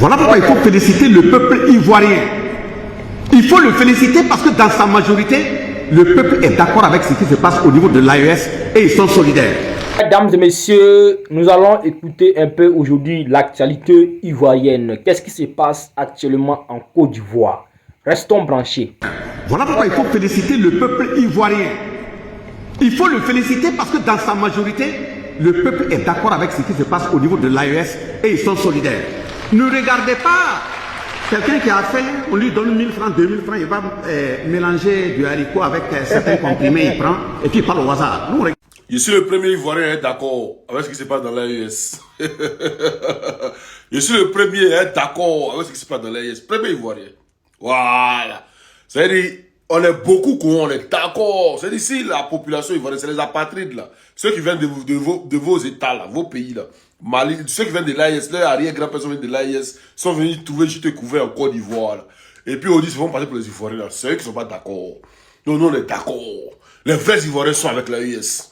Voilà pourquoi il faut féliciter le peuple ivoirien. Il faut le féliciter parce que dans sa majorité, le peuple est d'accord avec ce qui se passe au niveau de l'AES et ils sont solidaires. Mesdames et messieurs, nous allons écouter un peu aujourd'hui l'actualité ivoirienne. Qu'est-ce qui se passe actuellement en Côte d'Ivoire? Restons branchés. Voilà pourquoi il faut féliciter le peuple ivoirien. Il faut le féliciter parce que dans sa majorité, le peuple est d'accord avec ce qui se passe au niveau de l'AES et ils sont solidaires. Ne regardez pas quelqu'un qui a fait, on lui donne 1000 francs, 2000 francs, il va mélanger du haricot avec certains comprimés, il prend et puis il parle au hasard. Nous, je suis le premier Ivoirien à être d'accord avec ce qui se passe dans l'AES. Je suis le premier à être d'accord avec ce qui se passe dans l'AES. Premier Ivoirien. Voilà. C'est-à-dire, on est beaucoup on est d'accord. C'est-à-dire, si la population ivoirienne, c'est les apatrides là. Ceux qui viennent de vos États là, vos pays là. Mali, ceux qui viennent de l'AES, leurs arrière-grands-pères viennent de l'AES, sont venus trouver juste couvert en Côte d'Ivoire là. Et puis on dit, ils vont passer pour les Ivoiriens là. C'est eux qui ne sont pas d'accord. Non, nous on est d'accord. Les vrais Ivoiriens sont avec l'AES.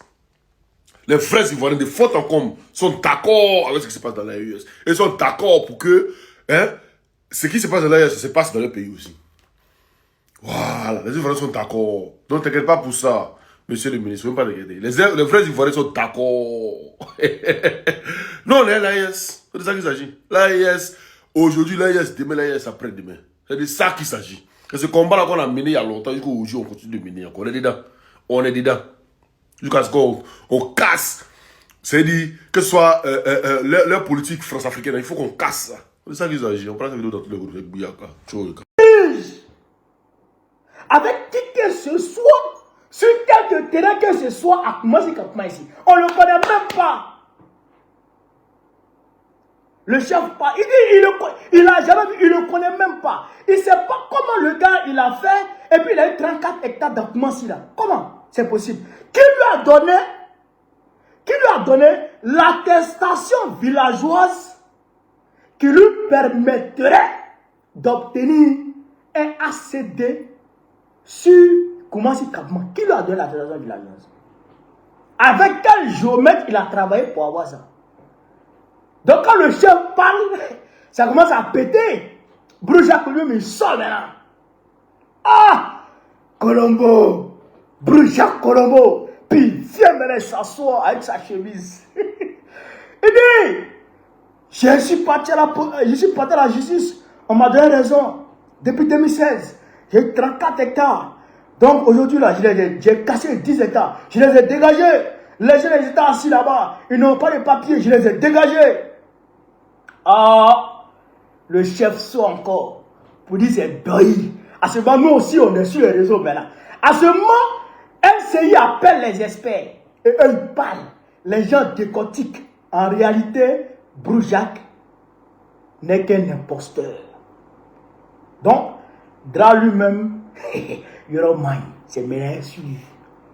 Les vrais Ivoiriens de faute en comble sont d'accord avec ce qui se passe dans l'AES. Ils sont d'accord pour que ce qui se passe dans l'AES se passe dans le pays aussi. Voilà, les Ivoiriens sont d'accord. Donc t'inquiète pas pour ça, monsieur le ministre, ne faut même pas t'inquiéter. Les vrais Ivoiriens sont d'accord. Non, on est l'AES. C'est de ça qu'il s'agit. L'AES, aujourd'hui l'AES, demain l'AES, après-demain. C'est de ça qu'il s'agit. Et ce combat-là qu'on a mené il y a longtemps, jusqu'aujourd'hui on continue de mener encore. On est dedans. On est dedans. Jusqu'à ce qu'on casse. C'est-à-dire que ce soit leur politique france-africaine, il faut qu'on casse ça. C'est ça qu'il s'agit. On prend cette vidéo dans tous les groupes. Avec qui que ce soit, sur quelque terrain que ce soit, à Koumassi Kapma ici, on ne le connaît même pas. Le chef pas, il dit, il a jamais vu, il ne le connaît même pas. Il ne sait pas comment le gars il a fait, et puis il a eu 34 hectares dans Koumassi là. Comment c'est possible? Qui lui a donné l'attestation villageoise qui lui permettrait d'obtenir un ACD sur Koumassi Kapma? Qui lui a donné l'attestation villageoise? Avec quel géomètre il a travaillé pour avoir ça? Donc quand le chef parle, ça commence à péter. Brujac lui-même il sort maintenant. Ah! Colombo! Brujac Colombo! Puis viens maintenant s'asseoir avec sa chemise. Il dit, je suis parti à la justice. On m'a donné raison. Depuis 2016, j'ai 34 hectares. Donc aujourd'hui là, j'ai cassé 10 hectares. Je les ai dégagés. Les gens étaient assis là-bas. Ils n'ont pas de papier. Je les ai dégagés. Ah, le chef sort encore pour dire c'est deuil. À ce moment, nous aussi, on est sur les réseaux maintenant. À ce moment, LCI appelle les experts et eux, ils parlent. Les gens décortiquent. En réalité, Brujac n'est qu'un imposteur. Donc, Dra lui-même, Your mind, c'est maintenant suivi.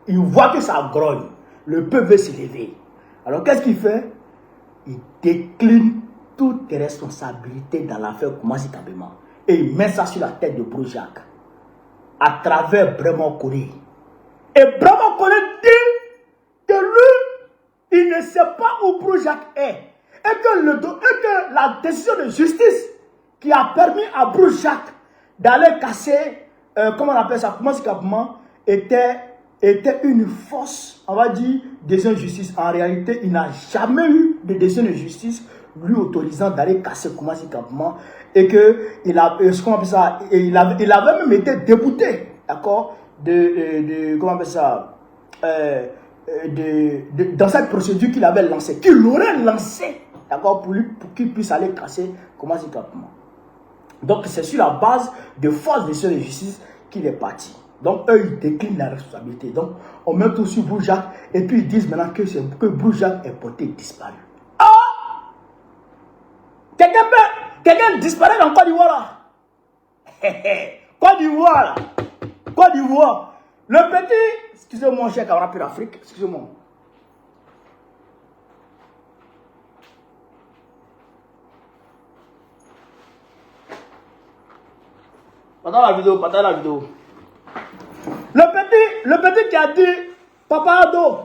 Il voit que ça grogne. Le peuple veut se lever. Alors, qu'est-ce qu'il fait? Il décline toutes les responsabilités dans l'affaire Koumassi Kapma. Et il met ça sur la tête de Brujac. À travers Bremo Kone. Et Bremo Kone dit que lui, il ne sait pas où Brujac est. Et que la décision de justice qui a permis à Brujac d'aller casser, comment on appelle ça, Koumassi Kapma, était une fausse, on va dire, décision de justice. En réalité, il n'a jamais eu de décision de justice lui autorisant d'aller casser Koumassi Kapma et que il avait même été débouté, d'accord, comment on appelle ça, dans cette procédure qu'il avait lancée, qu'il aurait lancée, d'accord, pour qu'il puisse aller casser Koumassi Kapma. Donc c'est sur la base de fausses décisions de justice qu'il est parti. Donc eux ils déclinent la responsabilité. Donc on met tout sur Brujac et puis ils disent maintenant que Brujac est porté disparu. Quelqu'un disparaît dans Côte d'Ivoire là. Côte d'Ivoire là. Côte d'Ivoire. Le petit, excusez-moi mon cher camarade pour l'Afrique, excusez-moi. Partage la vidéo. Le petit qui a dit, papa Ado,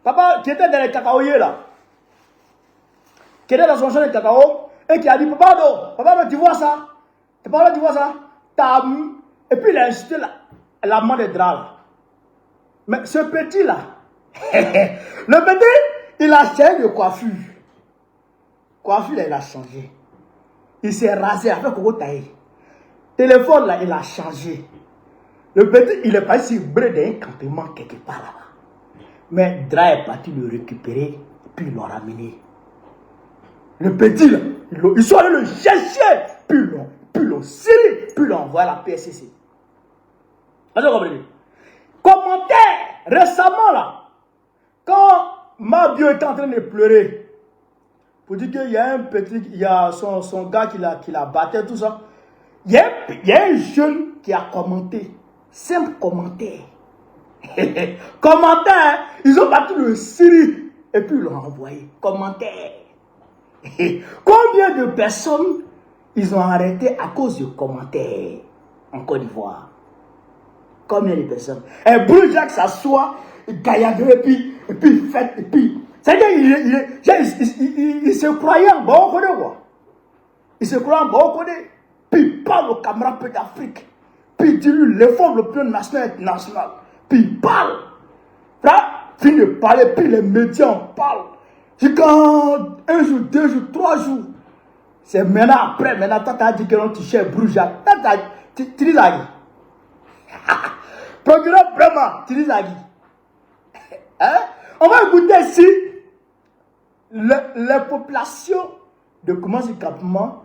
papa qui était dans les cacaoyers là, qui était dans son champ de cacao, et qui a dit, papa, tu vois ça? Papa, tu vois ça? Et puis il a insulté la main de drap là. Mais ce petit là, le petit, il a changé de coiffure. Coiffure là, il a changé. Il s'est rasé avec Coco Taï. Téléphone là, il a changé. Le petit, il est parti bré d'un campement quelque part là-bas. Mais Dra est parti le récupérer, puis ils l'ont ramené. Le petit là, ils sont allés le chercher, puis ils l'ont scellé, puis ils l'ont envoyé à la PSCC. Vous comprenez? Commentaire récemment là, quand Mabio était en train de pleurer, pour dire qu'il y a un petit, il y a son gars qui l'a battu, tout ça. Il y a un jeune qui a commenté. Simple commentaire. Commentaire. Ils ont battu le Syrie et puis ils l'ont envoyé. Commentaire. Combien de personnes ils ont arrêté à cause de commentaires en Côte d'Ivoire? Combien de personnes? Et Bruce Jack s'assoit, gaillardeux et puis il fait, et puis. C'est-à-dire il se croyait en bon côté, quoi. Il se croyait en bon côté. Puis il parle au camarade d'Afrique. Puis il dit lui, l'effort le plus national et international. Puis il parle. Là, finit de parler, puis les médias en parlent. C'est quand 1 jour, 2 jours, 3 jours. C'est maintenant après, t'as dit que l'on touchait Bruja. Tu dis la guy. Procureur vraiment, tu dis la guy. Hein? On va écouter ici les populations de Koumassi Campement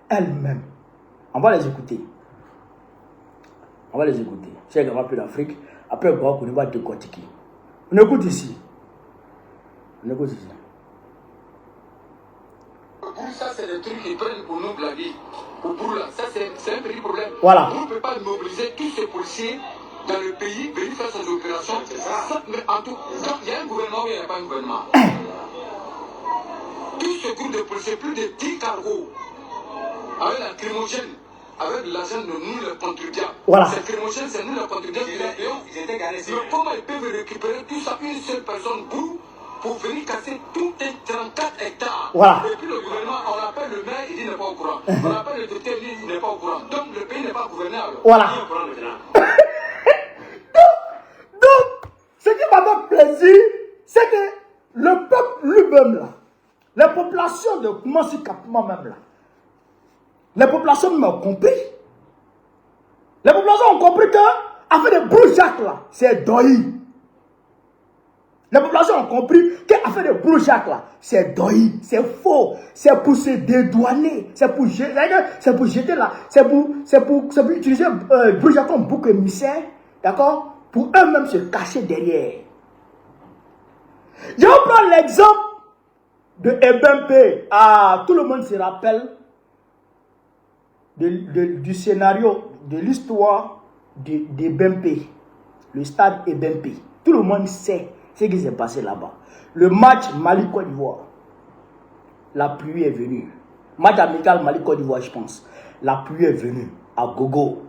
elles-mêmes. On va les écouter. On va les écouter. C'est un peu d'Afrique. Après, on va décortiquer. On écoute ici. On écoute ici. Ça, c'est des trucs qui prennent pour nous blaguer. Pour là, ça, c'est un petit problème. Voilà. On ne peut pas mobiliser tous ces policiers dans le pays, venir faire ces opérations. Mais en tout cas, il y a un gouvernement ou il n'y a pas un gouvernement. Tout ce groupe de policiers, plus de 10 cargos, avec la crimogène, avec l'argent de nous, les contribuables. Voilà. Ces crimogènes, c'est nous, les contribuables. Mais comment ils peuvent récupérer tout ça, une seule personne pour venir casser tout un 34 hectares. Voilà. Et puis le gouvernement, on appelle le maire, il dit n'est pas au courant. On appelle le docteur, il dit n'est pas au courant. Donc le pays n'est pas gouvernable. Voilà. Donc, ce qui m'a fait plaisir, c'est que le peuple lui-même là, les populations de Koumassi Campement même là, les populations m'ont compris. Les populations ont compris que, affaire de Brujac là, c'est Doyi. Les populations ont compris qu'affaire de Brujac là, c'est Doyi, c'est faux, c'est pour se dédouaner, c'est pour jeter là, c'est pour utiliser Brujac comme bouc émissaire, d'accord, pour eux-mêmes se cacher derrière. Je vais prendre l'exemple de Ebempe. Ah, tout le monde se rappelle du scénario, de l'histoire d'Ebempe, le stade Ebempe. Tout le monde sait ce qui s'est passé là-bas. Le match Mali-Côte d'Ivoire, la pluie est venue. Match amical Mali-Côte d'Ivoire, je pense. La pluie est venue à gogo.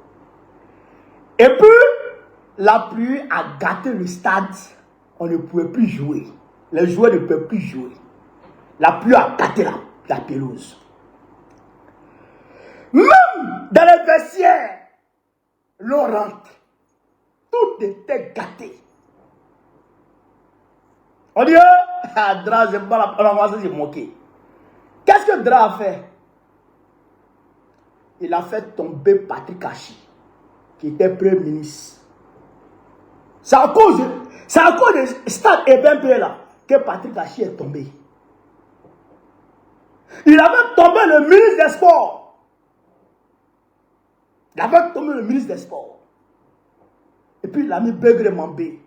Et puis, la pluie a gâté le stade. On ne pouvait plus jouer. Les joueurs ne peuvent plus jouer. La pluie a gâté la pelouse. Même dans les vestiaires, l'on rentre. Tout était gâté. On dit, Dra, c'est pas la première fois que j'ai moqué. Qu'est-ce que Dra a fait? Il a fait tomber Patrick Hachi, qui était Premier ministre. C'est à cause de stade Ebempe là que Patrick Hachi est tombé. Il avait tombé le ministre des Sports. Il avait tombé le ministre des Sports. Et puis il a mis Begré Mambé.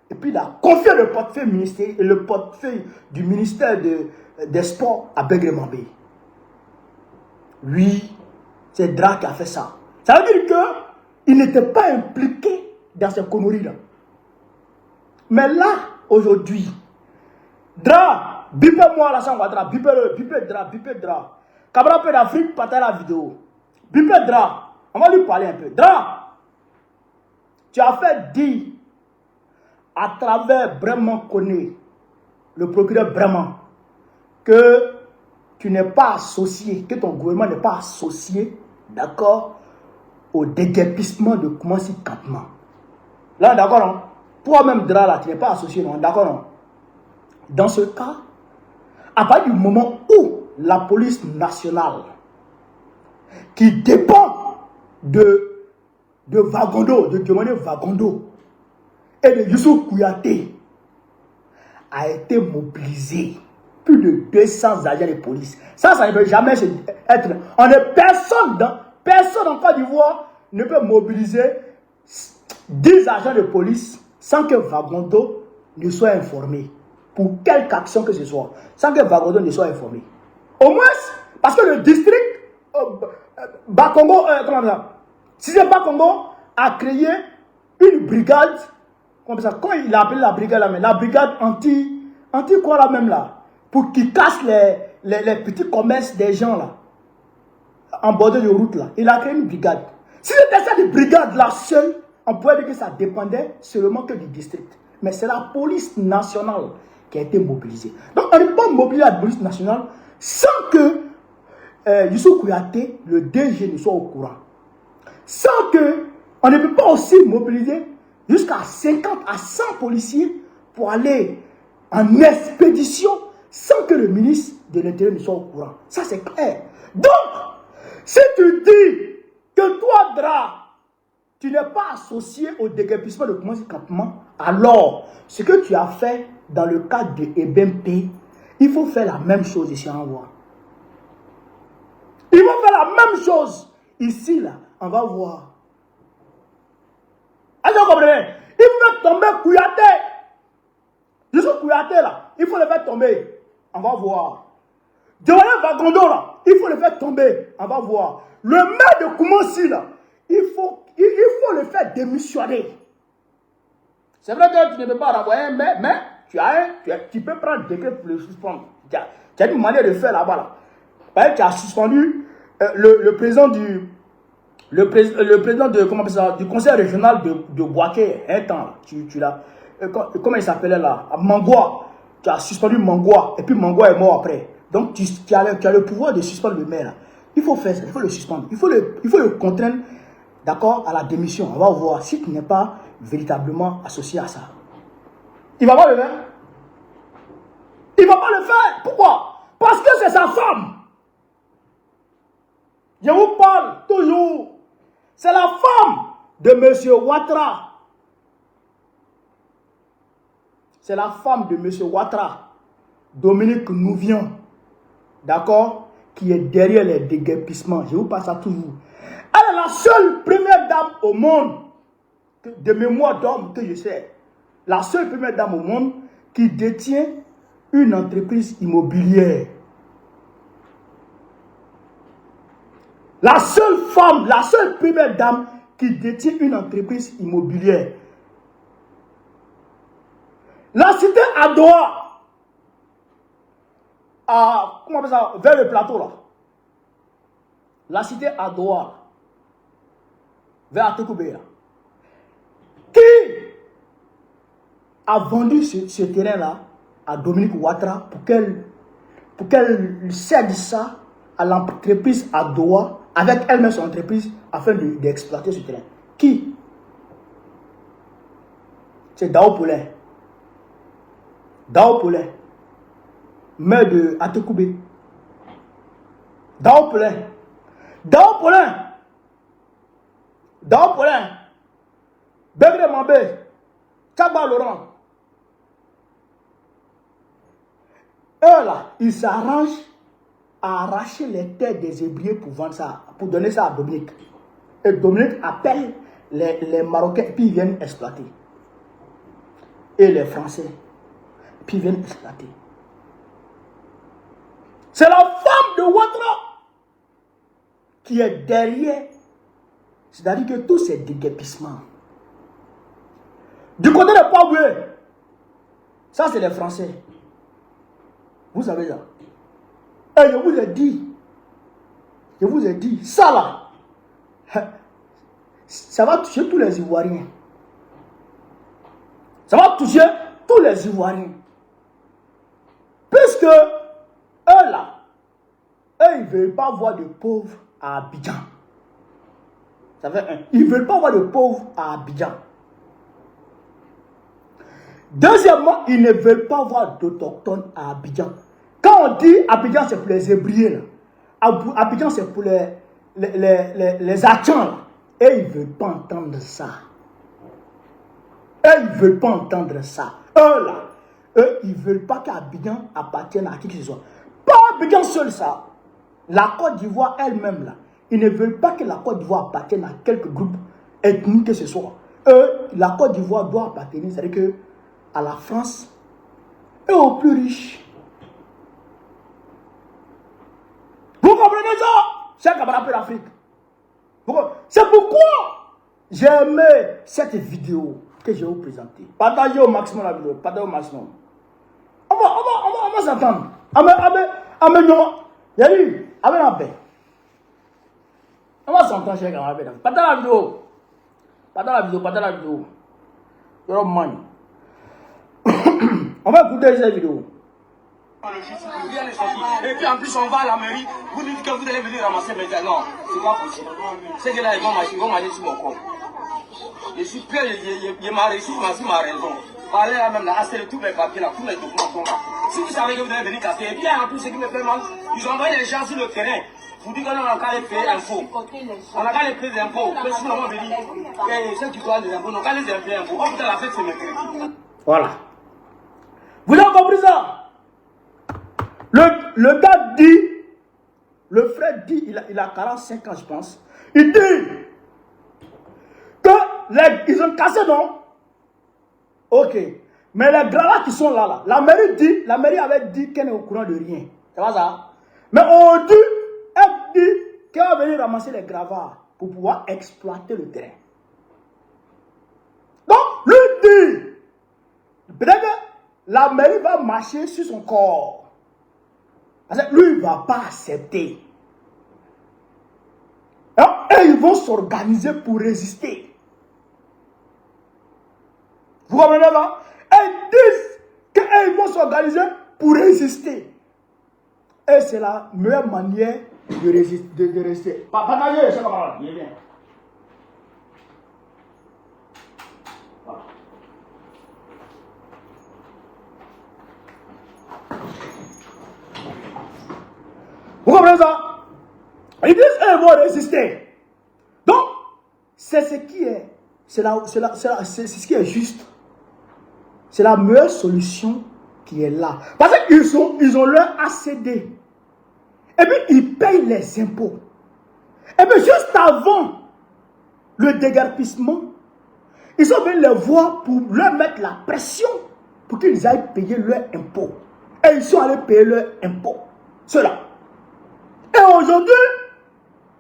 Et puis il a confié le portefeuille du ministère des Sports à Begré Mambé. Oui, c'est Dra qui a fait ça. Ça veut dire qu'il n'était pas impliqué dans ces conneries-là. Mais là, aujourd'hui, Dra, bipez-moi la chambre, Dra, bipez Dra. Cabra Peu d'Afrique, partagez la vidéo. Bipez Dra, on va lui parler un peu. Dra, tu as fait dire à travers Bremen Koné, le procureur Bremen, que tu n'es pas associé, que ton gouvernement n'est pas associé, d'accord, au déguerpissement de Koumassi Campement. Là, d'accord, non? Toi-même, Dra, là, tu n'es pas associé, non? D'accord, non? Dans ce cas, à partir du moment où la police nationale, qui dépend de Vagondo, de Diomaye Vagondo et de Youssou Kouyaté, a été mobilisée. Plus de 200 agents de police. Ça ne peut jamais être... Personne en Côte d'Ivoire ne peut mobiliser 10 agents de police sans que Vagondo ne soit informé. Pour quelque action que ce soit. Sans que Vagondo ne soit informé. Au moins, parce que le district Bakongo, comment ça? Si c'est Bakongo, a créé une brigade. Comment ça? Quand il a appelé la brigade là, mais la brigade anti quoi là même là? Pour qu'ils cassent les petits commerces des gens là, en bord de route là. Il a créé une brigade. Si c'était cette brigade là seule, on pourrait dire que ça dépendait seulement que du district. Mais c'est la police nationale qui a été mobilisée. Donc on ne peut pas mobiliser la police nationale sans que Youssou Kouyaté, le DG, ne soit au courant. Sans que on ne peut pas aussi mobiliser jusqu'à 50 à 100 policiers pour aller en expédition sans que le ministre de l'Intérieur ne soit au courant. Ça, c'est clair. Donc, si tu dis que toi, Dra, tu n'es pas associé au déguerpissement de Koumassi Campement, alors, ce que tu as fait dans le cadre de EBMP, il faut faire la même chose ici en Voie. Il faut faire la même chose ici, là. On va voir. Est-ce que vous comprenez? Il faut tomber Kouyaté. Youssou Kouyaté, là, il faut le faire tomber. On va voir. Diomaye Vagondo, là, il faut le faire tomber. On va voir. Le maire de Koumassi, là, il faut le faire démissionner. C'est vrai que tu ne peux pas renvoyer un maire, mais tu peux prendre le décret pour le suspendre. Tu as une manière de faire là-bas. Là. Par exemple, tu as suspendu le président de, comment ça, du conseil régional de Boaké, un temps. Là. Tu l'as. Comment il s'appelait là? Mangoua. Tu as suspendu Mangoua. Et puis Mangoua est mort après. Donc tu as le pouvoir de suspendre le maire. Là. Il faut faire ça. Il faut le suspendre. Il faut le contraindre, d'accord, à la démission. On va voir si tu n'es pas véritablement associé à ça. Il ne va pas le faire. Il ne va pas le faire. Pourquoi? Parce que c'est sa femme. Je vous parle toujours. C'est la femme de M. Ouattara. C'est la femme de M. Ouattara, Dominique Nouvion, d'accord, qui est derrière les déguerpissements. Je vous passe ça toujours. Elle est la seule première dame au monde, de mémoire d'homme que je sais, la seule première dame au monde qui détient une entreprise immobilière. La seule femme, la seule première dame qui détient une entreprise immobilière. La cité à Doha, comment on appelle ça, vers le plateau là. La cité à Doha, vers Atekoubé là. Qui a vendu ce terrain là à Dominique Ouattara pour qu'elle cède ça à l'entreprise à Doha avec elle-même son entreprise afin d'exploiter ce terrain. Qui? C'est Dao Poulin. Dao Poulin, maire de Atekoubé. Dao Poulin. Dao Poulin. Dao Poulin. Begre Mambé. Tchagba Laurent. Eux là, ils s'arrangent à arracher les terres des Hébrieux pour vendre ça, pour donner ça à Dominique. Et Dominique appelle les Marocains, puis ils viennent exploiter. Et les Français. Puis ils viennent exploiter. C'est la femme de Ouattara qui est derrière. C'est-à-dire que tous ces déguerpissements. Du côté de Paboué, ça c'est les Français. Vous savez ça. Et je vous ai dit, ça là, ça va toucher tous les Ivoiriens. Ça va toucher tous les Ivoiriens. Puisque eux là, ils ne veulent pas voir de pauvres à Abidjan. Ça fait un. Ils ne veulent pas voir de pauvres à Abidjan. Deuxièmement, ils ne veulent pas voir d'autochtones à Abidjan. Quand on dit Abidjan, c'est pour les ébriers. Là. Abidjan, c'est pour les Achans. Et ils ne veulent pas entendre ça. Ils ne veulent pas entendre ça. Ils ne veulent pas qu'Abidjan appartienne à qui que ce soit. Pas Abidjan seul, ça. La Côte d'Ivoire elle-même, là. Ils ne veulent pas que la Côte d'Ivoire appartienne à quelques groupes ethniques que ce soit. La Côte d'Ivoire doit appartenir, c'est-à-dire que à la France et aux plus riches. Vous comprenez ça? Chers camarades de l'Afrique. C'est pourquoi j'ai aimé cette vidéo que je vais vous présenter. Partagez au maximum la vidéo. Partagez au maximum. On va s'entendre. On va s'entendre, chers camarades de l'Afrique. Partagez la vidéo. Partagez la vidéo. You're money. On va écouter cette vidéo. Et puis en plus on va à la mairie, vous dites que vous allez venir ramasser mes gars. Non, c'est pas possible. Ces gars-là ils vont marcher sur mon corps. Je suis prêt, il m'a réussi, ma raison. Parlez là même là, assez tous mes papiers là, tous mes documents sont là. Si vous savez que vous allez venir casser, et bien en plus ce qui me fait mal, ils ont envoyé les gens sur le terrain. Vous dites qu'on a qu'à les payer impôts. On a qu'à les payer des impôts. Mais sinon on va venir, ceux qui doivent des impôts, on a qu'à les payer impôts. Oh putain, la fête c'est mercredi. Voilà. Vous avez compris ça? Le gars dit, le frère dit, il a 45 ans, je pense. Il dit que ils ont cassé, non? Ok. Mais les gravats qui sont là, la mairie avait dit qu'elle n'est au courant de rien. C'est pas ça? Mais elle dit qu'elle va venir ramasser les gravats pour pouvoir exploiter le terrain. Donc, lui dit, peut-être que la mairie va marcher sur son corps. Parce que lui, il ne va pas accepter. Et ils vont s'organiser pour résister. Vous comprenez là? Ils disent qu'ils vont s'organiser pour résister. Et c'est la meilleure manière de résister. Partagez, chers camarades. Bien. Vous comprenez ça? Ils disent qu'ils vont résister. Donc, c'est ce qui est. C'est ce qui est juste. C'est la meilleure solution qui est là. Parce qu'ils ont leur ACD. Et puis, ils payent les impôts. Et puis, juste avant le déguerpissement, ils sont venus les voir pour leur mettre la pression pour qu'ils aillent payer leurs impôts. Et ils sont allés payer leurs impôts. Cela. Et aujourd'hui,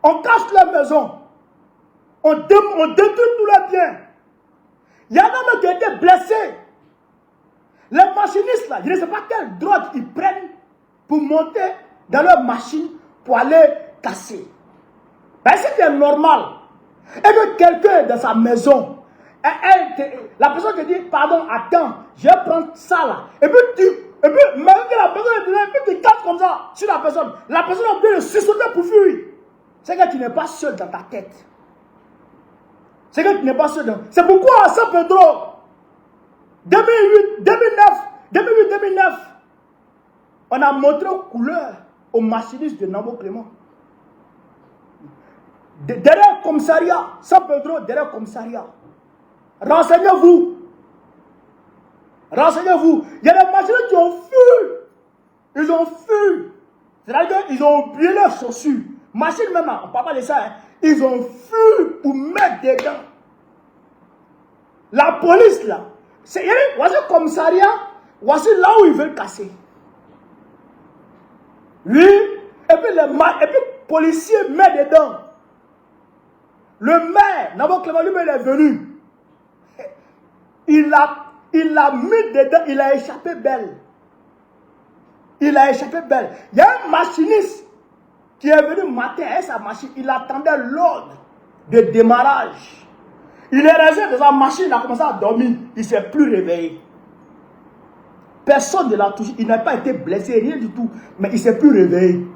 on casse leur maison. On détruit tous leurs biens. Il y en a même qui ont été blessés. Les machinistes là, je ne sais pas quelle drogue ils prennent pour monter dans leur machine pour aller casser. Ben, c'est normal. Et que quelqu'un dans sa maison, la personne te dit, pardon, attends, je vais prendre ça là. Et puis même que la personne est venue, et puis tu casses comme ça sur la personne a besoin de se sauter pour fuir. C'est que tu n'es pas seul dans ta tête. C'est que tu n'es pas seul dans... C'est pourquoi à San Pedro, 2008-2009, on a montré aux couleurs aux machinistes de Namo Clément. Derrière le commissariat, San Pedro, derrière le commissariat. Renseignez-vous. Renseignez-vous. Il y a des machinistes qui ont fui. Ils ont fui. C'est-à-dire qu'ils ont oublié leurs chaussures. Machine même, on ne parle pas de ça. Hein. Ils ont fui pour mettre dedans. La police là. Voici le commissariat. Voici là où ils veulent casser. Oui. Et puis le policier met dedans. Le maire, Namo Clément, lui, il est venu. Il l'a mis dedans. Il a échappé belle. Il a échappé belle. Il y a un machiniste qui est venu matin avec sa machine. Il attendait l'ordre de démarrage. Il est resté dans sa machine. Il a commencé à dormir. Il ne s'est plus réveillé. Personne ne l'a touché. Il n'a pas été blessé, rien du tout. Mais il ne s'est plus réveillé.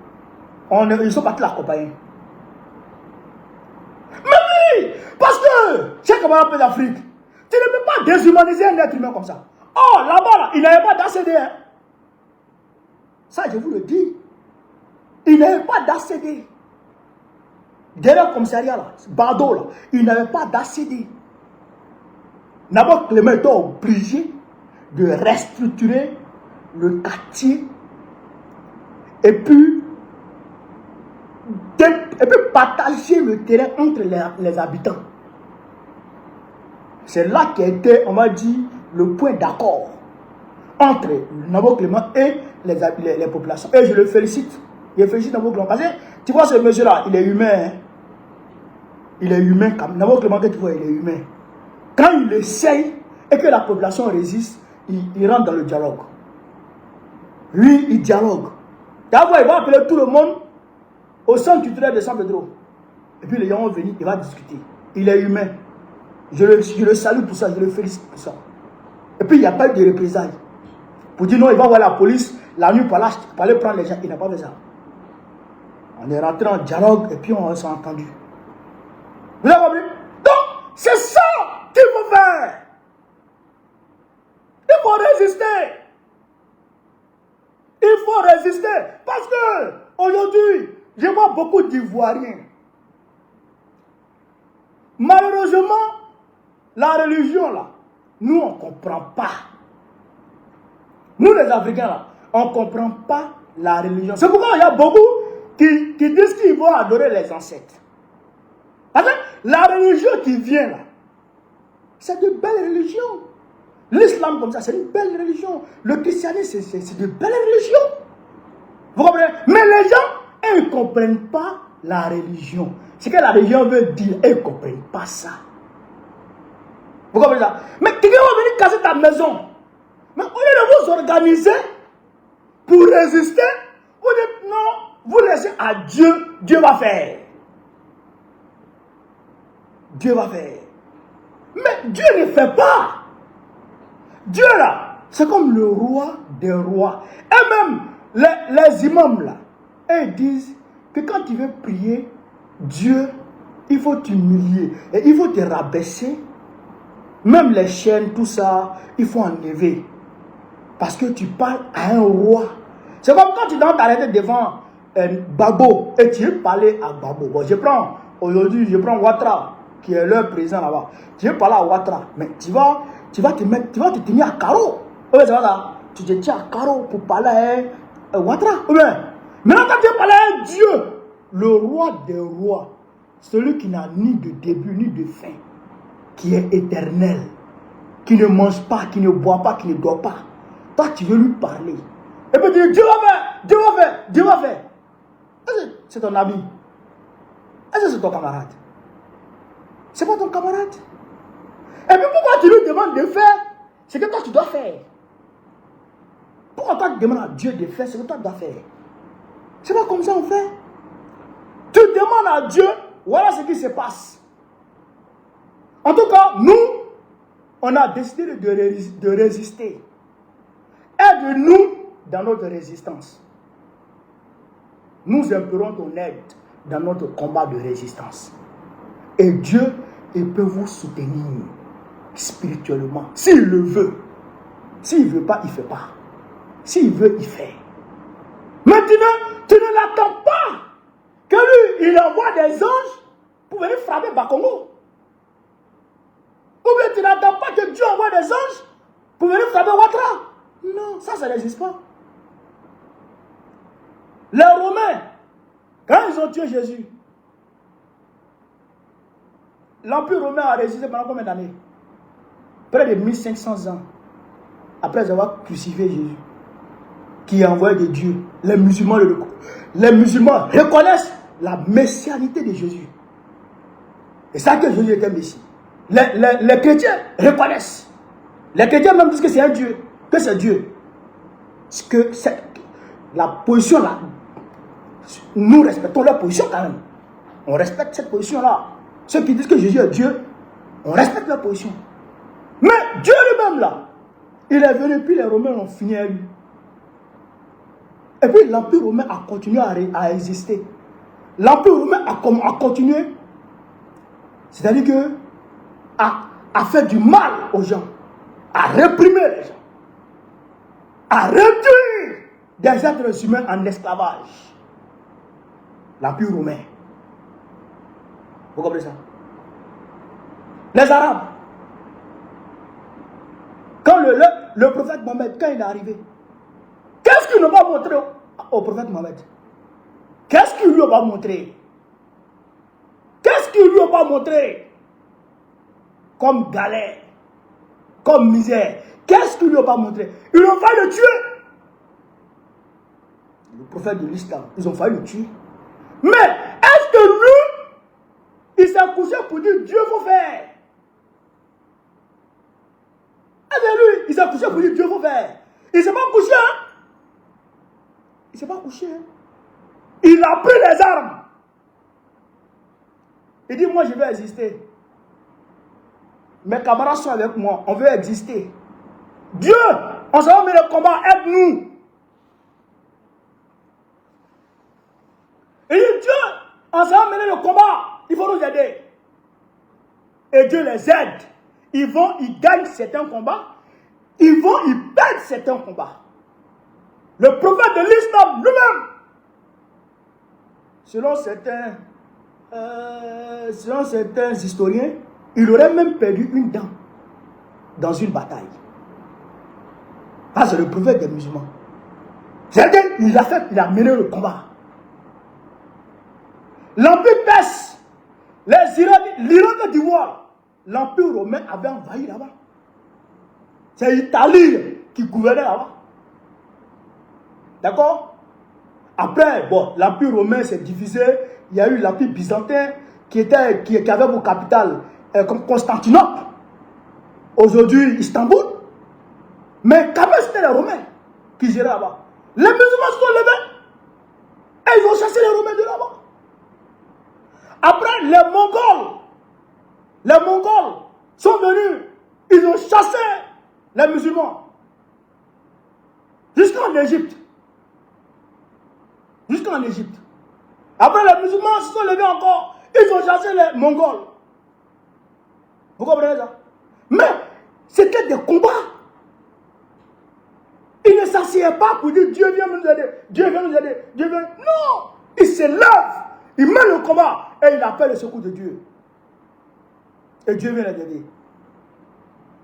Ils sont partis l'accompagner. Mais oui, parce que, chers camarades d'Afrique, tu ne peux pas déshumaniser un être humain comme ça. Oh, là-bas, là, il n'avait pas d'ACD. Hein. Ça, je vous le dis. Il n'avait pas d'ACD. Derrière le commissariat, là, Bardo, là, il n'avait pas d'ACD. D'abord, Clément était obligé de restructurer le quartier et puis partager le terrain entre les habitants. C'est là qu'a été, on va dire, le point d'accord entre Nabo Clément et les populations. Et je le félicite. Je félicite Nabo Clément. Parce que, tu vois, ce monsieur-là, il est humain. Hein? Il est humain. Nabo Clément, que tu vois, il est humain. Quand il essaye et que la population résiste, il rentre dans le dialogue. Lui, il dialogue. D'abord, il va appeler tout le monde au centre culturel de San Pedro. Et puis les gens vont venir, il va discuter. Il est humain. Je le salue pour ça, je le félicite pour ça. Et puis il n'y a pas eu de représailles. Pour dire non, il va voir la police la nuit pour aller prendre les gens. Il n'a pas fait ça. On est rentré en dialogue et puis on s'est entendu. Vous avez compris? Donc, c'est ça qu'il faut faire. Il faut résister. Il faut résister. Parce que, aujourd'hui, je vois beaucoup d'Ivoiriens. Malheureusement, la religion, là, nous, on ne comprend pas. Nous, les Africains, là, on ne comprend pas la religion. C'est pourquoi il y a beaucoup qui disent qu'ils vont adorer les ancêtres. Parce que la religion qui vient, là, c'est de belles religions. L'islam, comme ça, c'est une belle religion. Le christianisme, c'est de belles religions. Vous comprenez? Mais les gens, ils ne comprennent pas la religion. Ce que la religion veut dire, ils ne comprennent pas ça. Vous comprenez ça? Mais quelqu'un va venir casser ta maison. Mais au lieu de vous organiser pour résister, vous dites non, vous laissez à Dieu, Dieu va faire. Dieu va faire. Mais Dieu ne fait pas. Dieu là, c'est comme le roi des rois. Et même les imams là, ils disent que quand tu veux prier Dieu, il faut t'humilier et il faut te rabaisser. Même les chaînes, tout ça, il faut enlever. Parce que tu parles à un roi. C'est comme quand tu dois t'arrêter devant Babo et tu veux parler à Babo. Bon, aujourd'hui, je prends Ouattara, qui est leur président là-bas. Tu veux parler à Ouattara, mais tu vas te tenir à carreau. Oui, c'est ça. Tu te tiens à carreau pour parler à Ouattara. Oui. Maintenant, quand tu veux parler à un Dieu, le roi des rois, celui qui n'a ni de début ni de fin, qui est éternel, qui ne mange pas, qui ne boit pas, qui ne dort pas. Toi, tu veux lui parler. Et puis tu dis, Dieu va faire, Dieu va faire, Dieu va faire. Est-ce que c'est ton ami? Est-ce que c'est ton camarade? C'est pas ton camarade. Et puis pourquoi tu lui demandes de faire ce que toi tu dois faire? Pourquoi toi tu demandes à Dieu de faire ce que toi tu dois faire? C'est pas comme ça on fait. Tu demandes à Dieu, voilà ce qui se passe. En tout cas, nous, on a décidé de résister. Aide-nous dans notre résistance. Nous implorons ton aide dans notre combat de résistance. Et Dieu, il peut vous soutenir spirituellement. S'il le veut. S'il ne veut pas, il ne fait pas. S'il veut, il fait. Mais tu ne l'attends pas que lui, il envoie des anges pour venir frapper Bakongo. Ou bien tu n'attends pas que Dieu envoie des anges pour venir frapper Ouattara. Non, ça n'existe pas. Les Romains, quand ils ont tué Jésus, l'Empire romain a résisté pendant combien d'années? Près de 1500 ans. Après avoir crucifié Jésus, qui est envoyé de Dieu. Les musulmans reconnaissent la messianité de Jésus. Et ça que Jésus était Messie. Les chrétiens reconnaissent. Les chrétiens même disent que c'est un Dieu. Que c'est Dieu. Que la position là, nous respectons leur position quand même. On respecte cette position là. Ceux qui disent que Jésus est Dieu, on respecte leur position. Mais Dieu lui-même là, il est venu puis les Romains ont fini à lui. Et puis l'Empire romain a continué à exister. L'Empire romain a continué, c'est-à-dire que à faire du mal aux gens, à réprimer les gens, à réduire des êtres humains en esclavage. L'Empire romain. Vous comprenez ça? Les Arabes. Quand le prophète Mohammed, quand il est arrivé, qu'est-ce qu'il nous va montrer au prophète Mohammed? Qu'est-ce qu'il lui va montrer? Qu'est-ce qu'il lui va montrer? Comme galère, comme misère. Qu'est-ce qu'il lui va montrer? Ils ont failli le tuer. Le prophète de l'Islam, ils ont failli le tuer. Mais est-ce que lui, il s'est couché pour dire Dieu faut faire? Est-ce que lui, il s'est couché pour dire Dieu faut faire? Il ne s'est pas couché. Hein? Il ne s'est pas couché. Hein? Il a pris les armes. Il dit, moi je vais exister. Mes camarades sont avec moi. On veut exister. Dieu, on s'en va mettre le combat. Aide-nous. Il dit, Dieu, on s'en va mener le combat. Il faut nous aider. Et Dieu les aide. Ils gagnent certains combats. Ils perdent certains combats. Le prophète de l'Islam lui-même, selon certains historiens, il aurait même perdu une dent dans une bataille. Ah, c'est le prophète des musulmans. C'est-à-dire, il a mené le combat. L'Empire perse, l'Iran d'Ivoire, l'Empire romain avait envahi là-bas. C'est l'Italie qui gouvernait là-bas. D'accord? Après, bon, l'Empire romain s'est divisé. Il y a eu l'Empire byzantin qui avait pour capitale comme Constantinople. Aujourd'hui, Istanbul. Mais quand même, c'était les Romains qui géraient là-bas. Les musulmans se sont levés et ils ont chassé les Romains de là-bas. Après, les Mongols sont venus. Ils ont chassé les musulmans jusqu'en Égypte. Jusqu'en Égypte. Après, les musulmans se sont levés encore. Ils ont chassé les Mongols. Vous comprenez ça? Mais c'était des combats. Ils ne s'assiedent pas pour dire Dieu vient nous aider. Dieu vient nous aider. Dieu vient. Non! Ils se lèvent. Ils mènent le combat. Et ils appellent le secours de Dieu. Et Dieu vient les aider.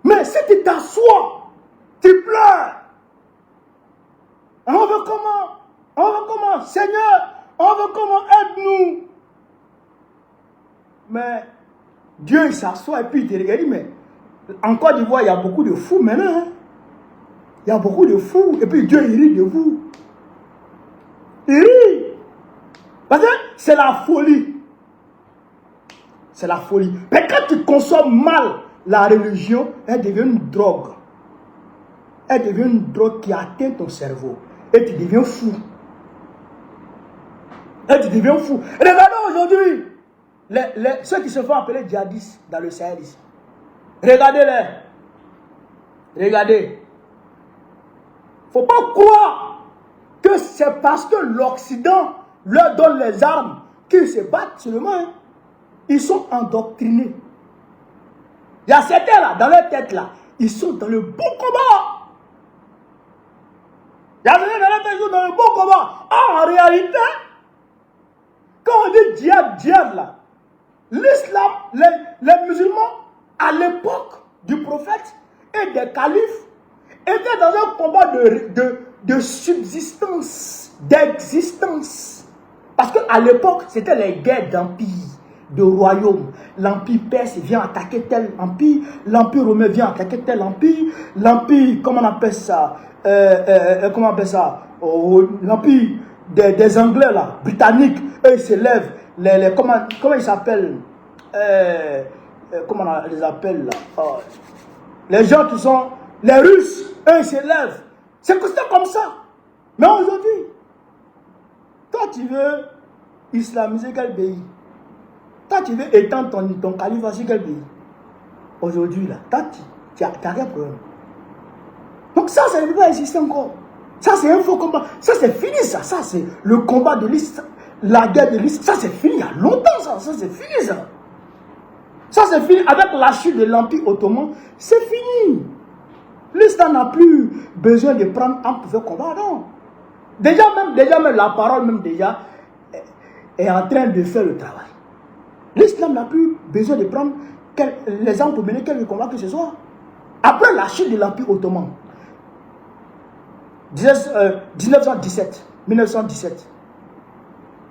Mais si tu t'assois, tu pleures. On veut comment? On veut comment? Seigneur, on veut comment? Aide-nous. Mais Dieu il s'assoit et puis il te regarde. Mais en Côte d'Ivoire, il y a beaucoup de fous maintenant. Hein? Il y a beaucoup de fous. Et puis Dieu il rit de vous. Il rit. Parce que c'est la folie. C'est la folie. Mais quand tu consommes mal la religion, elle devient une drogue. Elle devient une drogue qui atteint ton cerveau. Et tu deviens fou. Et tu deviens fou. Regardez aujourd'hui ceux qui se font appeler djihadistes dans le Sahel ici. Regardez-les. Regardez. Il ne faut pas croire que c'est parce que l'Occident leur donne les armes qu'ils se battent seulement. Hein. Ils sont endoctrinés. Il y a certains là, dans leur tête là, ils sont dans le bon combat. Il y a certains dans leur tête, ils sont dans le bon combat. En réalité, quand on dit djihad là, l'islam, les musulmans, à l'époque du prophète et des califes, étaient dans un combat de subsistance, d'existence. Parce qu'à l'époque, c'était les guerres d'empire, de royaume. L'empire perse vient attaquer tel empire, l'empire romain vient attaquer tel empire, l'empire, comment on appelle ça, l'empire des Anglais là, britanniques, eux ils se lèvent, comment ils s'appellent, comment on les appelle là, les gens qui sont, les Russes, eux ils se lèvent. C'est comme ça. Mais aujourd'hui, toi tu veux islamiser quel pays? Toi tu veux étendre ton califat sur quel pays? Aujourd'hui là, tu n'as rien problème. Donc ça ne peut pas exister encore. Ça, c'est un faux combat. Ça, c'est fini, ça. Ça, c'est le combat de l'Islam. La guerre de l'Islam. Ça, c'est fini il y a longtemps, ça. Ça, c'est fini, ça. Ça, c'est fini. Avec la chute de l'Empire ottoman, c'est fini. L'Islam n'a plus besoin de prendre un pour faire combat, non. Déjà même la parole, même déjà, est en train de faire le travail. L'Islam n'a plus besoin de prendre les armes pour mener quelques combats que ce soit. Après la chute de l'Empire ottoman, 1917,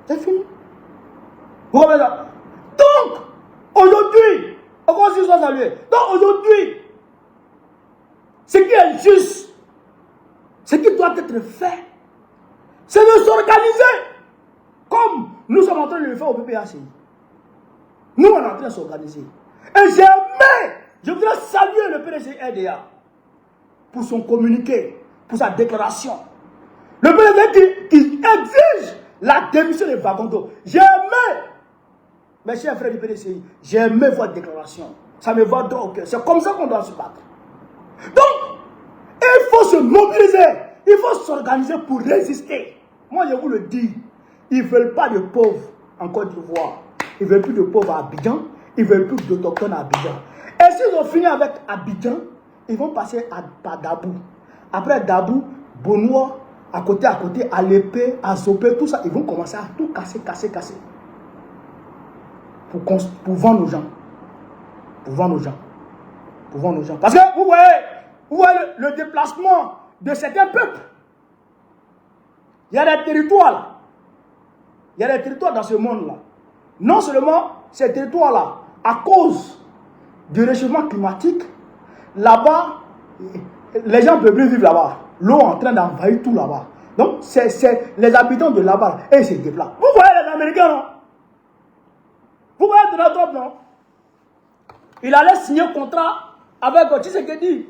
c'est fini. Vous comprenez ça? Donc, aujourd'hui, encore si soit salué. Donc, aujourd'hui, ce qui est juste, ce qui doit être fait, c'est de s'organiser comme nous sommes en train de le faire au PPACI. Nous, on est en train de s'organiser. Et je voudrais saluer le PDG RDA pour son communiqué, pour sa déclaration. Le PDG qui exige la démission de Fagondo. J'ai aimé, mes chers frères du PDCI, j'ai aimé votre déclaration. Ça me va droit au cœur. C'est comme ça qu'on doit se battre. Donc, il faut se mobiliser. Il faut s'organiser pour résister. Moi, je vous le dis, ils ne veulent pas de pauvres en Côte d'Ivoire. Ils ne veulent plus de pauvres à Abidjan. Ils ne veulent plus d'autochtones à Abidjan. Et s'ils ont fini avec Abidjan, ils vont passer par Dabou. Après Dabou, Bonois, à côté, à l'épée, à Zopé, tout ça, ils vont commencer à tout casser. Pour vendre aux gens. Pour vendre aux gens. Parce que vous voyez le déplacement de certains peuples. Il y a des territoires là. Il y a des territoires dans ce monde-là. Non seulement ces territoires-là, à cause du réchauffement climatique, là-bas, les gens ne peuvent plus vivre là-bas. L'eau est en train d'envahir tout là-bas. Donc, c'est les habitants de là-bas, et ils se déplacent. Vous voyez les Américains, non? Vous voyez Donald Trump, non? Il allait signer un contrat avec Tshisekedi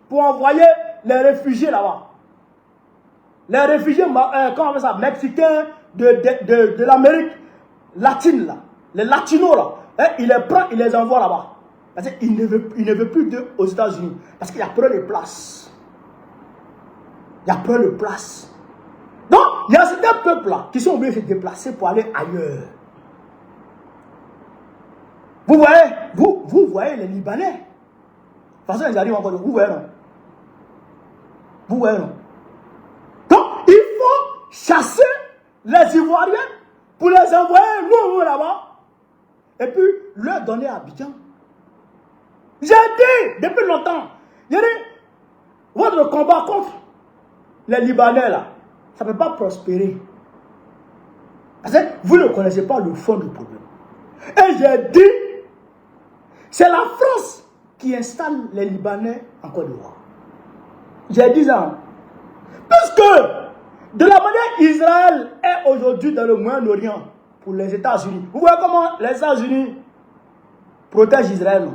pour envoyer les réfugiés là-bas. Les réfugiés, comment on appelle ça, mexicains de l'Amérique latine, là. Les latinos, là. Hein, il les prend, il les envoie là-bas. Parce qu'il ne veut plus d'eux aux États-Unis. Parce qu'il y a peur de place. Donc, il y a certains peuples là qui sont obligés de se déplacer pour aller ailleurs. Vous voyez les Libanais. De toute façon, ils arrivent encore. Vous voyez, non? Donc, il faut chasser les Ivoiriens pour les envoyer nous là-bas. Et puis, leur donner à Abidjan. J'ai dit, depuis longtemps, j'ai dit, votre combat contre les Libanais, là, ça ne peut pas prospérer. Parce que vous ne connaissez pas le fond du problème. Et j'ai dit, c'est la France qui installe les Libanais en Côte d'Ivoire. J'ai dit ça. Puisque, de la manière Israël est aujourd'hui dans le Moyen-Orient pour les États-Unis. Vous voyez comment les États-Unis protègent Israël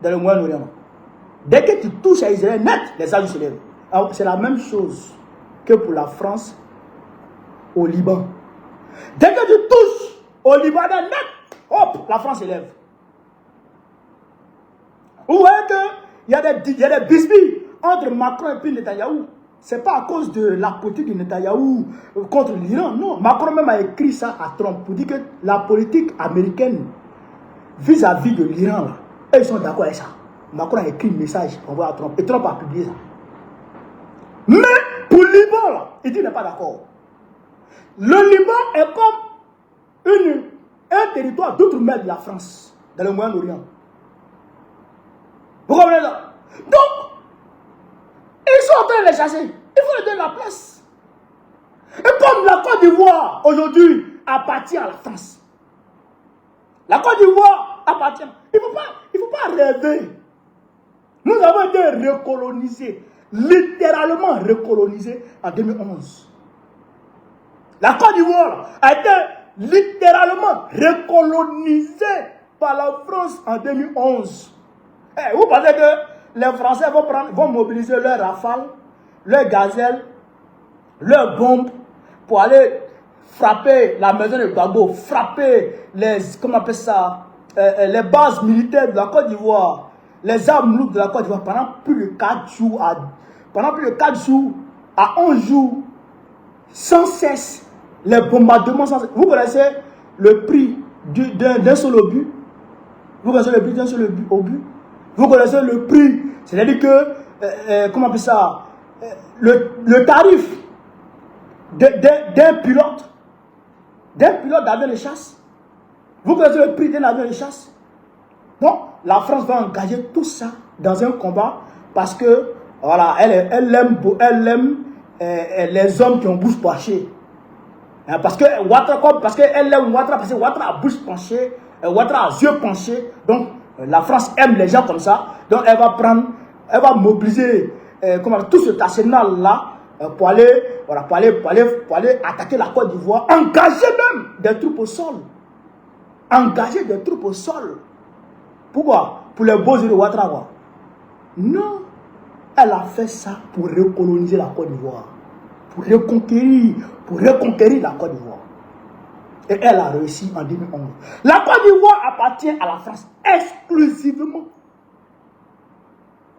dans le Moyen-Orient. Dès que tu touches à Israël net, les États-Unis se lèvent. C'est la même chose que pour la France au Liban. Dès que tu touches au Libanais net, hop, la France se lève. Vous voyez qu'il y a des bisbilles entre Macron et puis Netanyahou. Ce n'est pas à cause de la politique de Netanyahou contre l'Iran. Non, Macron même a écrit ça à Trump pour dire que la politique américaine vis-à-vis de l'Iran, là, ils sont d'accord avec ça. Macron a écrit un message envoyé à Trump et Trump a publié ça. Mais pour le Liban, là, il dit qu'il n'est pas d'accord. Le Liban est comme un territoire d'outre-mer de la France, dans le Moyen-Orient. Vous comprenez ça? Donc, ils sont en train de les chasser. Il faut leur donner la place. Et comme la Côte d'Ivoire, aujourd'hui, appartient à la France. La Côte d'Ivoire appartient. Il ne faut pas rêver. Nous avons été recolonisés, littéralement recolonisés en 2011. La Côte d'Ivoire a été littéralement recolonisée par la France en 2011. Eh, vous pensez que les Français vont mobiliser leurs rafales, leurs gazelles, leurs bombes pour aller frapper la maison de Gbagbo, frapper les, comment on appelle ça, les bases militaires de la Côte d'Ivoire, les armes lourdes de la Côte d'Ivoire pendant plus de 4 jours. Pendant plus de 4 jours, à 11 jours, sans cesse, les bombardements sans cesse. Vous connaissez le prix d'un seul obus? Vous connaissez le prix d'un seul obus? Vous connaissez le prix, c'est-à-dire que, comment on appelle ça, le tarif d'un pilote d'avion de chasse? Vous connaissez le prix d'un avion de chasse? Donc, la France va engager tout ça dans un combat parce que, voilà, elle aime les hommes qui ont bouche penchée. Parce que Ouattara, parce qu'elle aime Ouattara, parce que Ouattara a bouche penchée, Ouattara a yeux penchés. Donc, la France aime les gens comme ça. Donc, elle va mobiliser tout cet arsenal-là pour aller attaquer la Côte d'Ivoire, engager même des troupes au sol. Engager des troupes au sol. Pourquoi? Pour les beaux yeux de Ouattara. Non. Elle a fait ça pour recoloniser la Côte d'Ivoire. Pour reconquérir la Côte d'Ivoire. Et elle a réussi en 2011. La Côte d'Ivoire appartient à la France exclusivement.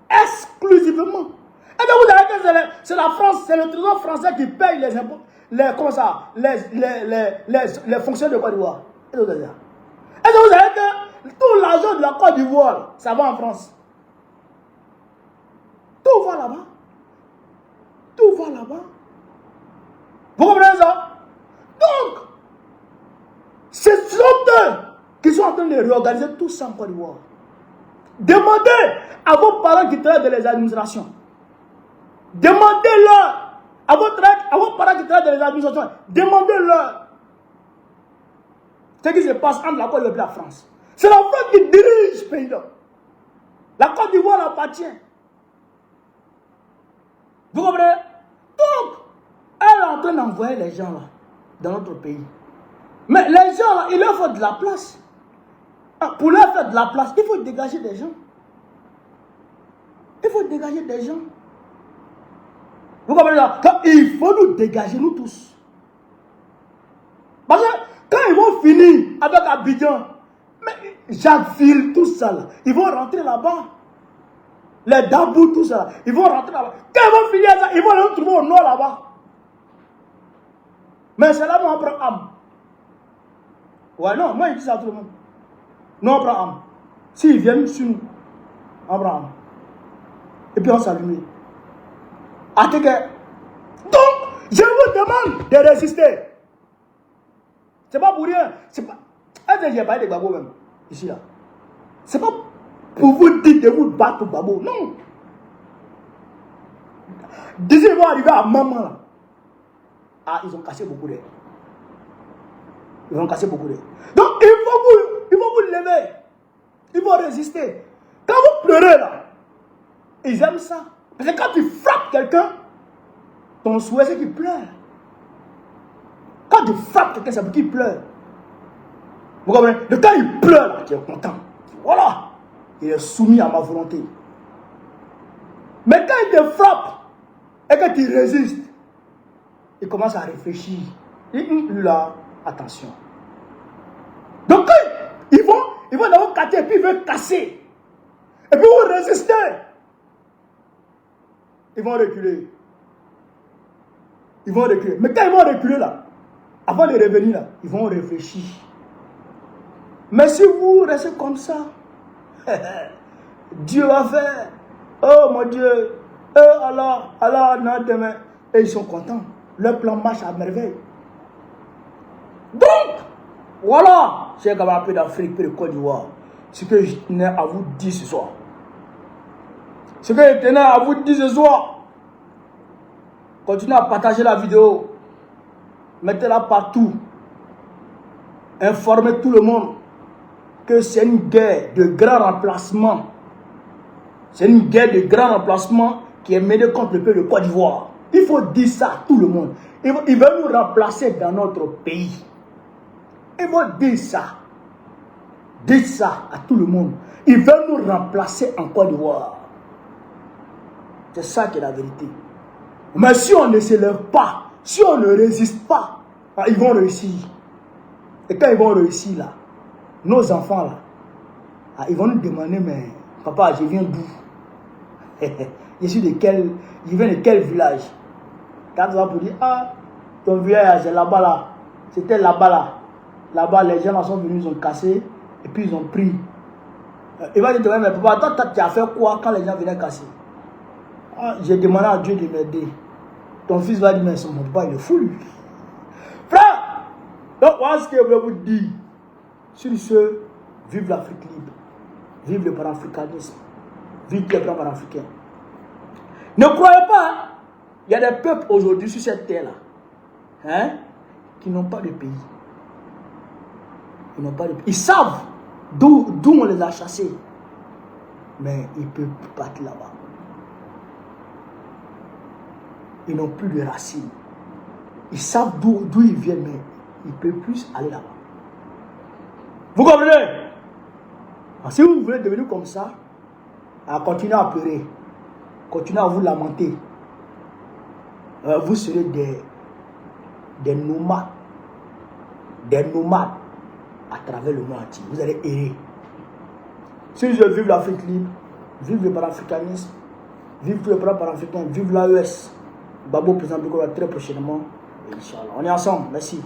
Exclusivement. Et donc vous avez que c'est la France, c'est le trésor français qui paye les impôts, les fonctionnaires de Côte d'Ivoire. Et donc vous avez que tout l'argent de la Côte d'Ivoire, ça va en France. Tout va là-bas. Tout va là-bas. Vous comprenez ça? Donc, c'est eux qui sont en train de réorganiser tout ça en Côte d'Ivoire. Demandez à vos parents qui travaillent dans les administrations. Demandez-leur à vos parents qui travaillent dans les administrations. Demandez-leur ce qui se passe entre la Côte d'Ivoire et la France. C'est la France qui dirige ce pays-là. La Côte d'Ivoire appartient. Vous comprenez? Donc, elle est en train d'envoyer les gens là, dans notre pays. Mais les gens là, il leur faut de la place. Pour leur faire de la place, il faut dégager des gens. Il faut dégager des gens. Vous comprenez ça? Il faut nous dégager, nous tous. Parce que quand ils vont finir avec Abidjan, Jacquesville, tout ça là, ils vont rentrer là-bas. Les Dabou, tout ça là, ils vont rentrer là-bas. Quand ils vont finir ça, ils vont les retrouver au nord là-bas. Mais c'est là où on prend âme. Ouais, non, moi je dis ça à tout le monde. Non, on prend âme. S'ils viennent sur nous, on prend âme. Et puis on s'allume. Donc, je vous demande de résister. C'est pas pour rien. C'est pas. Est-ce que j'ai parlé de Gbagbo même? Ici là. C'est pas pour vous dire de vous battre pour Gbagbo. Non. D'ici ils vont arriver à maman là. Ah, ils ont cassé beaucoup d'air. Ils vont casser beaucoup d'air. Donc, il faut vous lever. Il faut résister. Quand vous pleurez là, ils aiment ça. Parce que quand tu frappes quelqu'un, ton souhait c'est qu'il pleure. Quand tu frappes quelqu'un, c'est pour qu'il pleure. Vous comprenez? Le temps il pleure là, tu es content. Voilà. Il est soumis à ma volonté. Mais quand il te frappe et que tu résistes, il commence à réfléchir. Là, attention. Donc ils vont d'abord casser et puis ils veulent casser. Et puis vous résistez. Ils vont reculer. Ils vont reculer. Mais quand ils vont reculer là, avant de revenir là, ils vont réfléchir. Mais si vous restez comme ça, Dieu va faire. Oh mon Dieu. Oh Allah, non, demain. Et ils sont contents. Leur plan marche à merveille. Donc, voilà, chers camarades d'Afrique et de Côte d'Ivoire, ce que je tenais à vous dire ce soir. Ce que je tenais à vous dire ce soir. Continuez à partager la vidéo. Mettez-la partout. Informez tout le monde que c'est une guerre de grand remplacement. C'est une guerre de grand remplacement qui est menée contre le peuple de Côte d'Ivoire. Il faut dire ça à tout le monde. Ils veulent nous remplacer dans notre pays. Ils vont dire ça. Dites ça à tout le monde. Ils veulent nous remplacer en Côte d'Ivoire. C'est ça qui est la vérité. Mais si on ne se lève pas, si on ne résiste pas, ils vont réussir. Et quand ils vont réussir là, nos enfants là, ils vont nous demander, mais papa, je viens d'où? Je viens de quel village? Quand tu vas pour dire, ah, ton village, c'est là-bas là. C'était là-bas là. Là-bas, les gens là sont venus, ils ont cassé, et puis ils ont pris. Il va dire, mais papa, toi, tu as fait quoi quand les gens venaient casser? Ah, j'ai demandé à Dieu de m'aider. Ton fils va dire, mais son papa, il est fou, lui. Frère! Donc, voilà ce que je voulais vous dire. Sur ce, vive l'Afrique libre. Vive le panafricanisme. Vive les blancs panafricains. Ne croyez pas, il y a des peuples aujourd'hui sur cette terre-là, hein, qui n'ont pas de pays. Ils n'ont pas de pays. Ils savent d'où on les a chassés. Mais ils ne peuvent plus partir là-bas. Ils n'ont plus de racines. Ils savent d'où ils viennent, mais ils ne peuvent plus aller là-bas. Vous comprenez? Si vous voulez devenir comme ça, continuez à pleurer, continuez à vous lamenter. Vous serez des nomades à travers le monde entier. Vous allez errer. Si je vive l'Afrique libre, vive le panafricanisme, vive tous les plans panafricains, vive l'AES. Babo présente très prochainement. Inch'Allah. On est ensemble. Merci.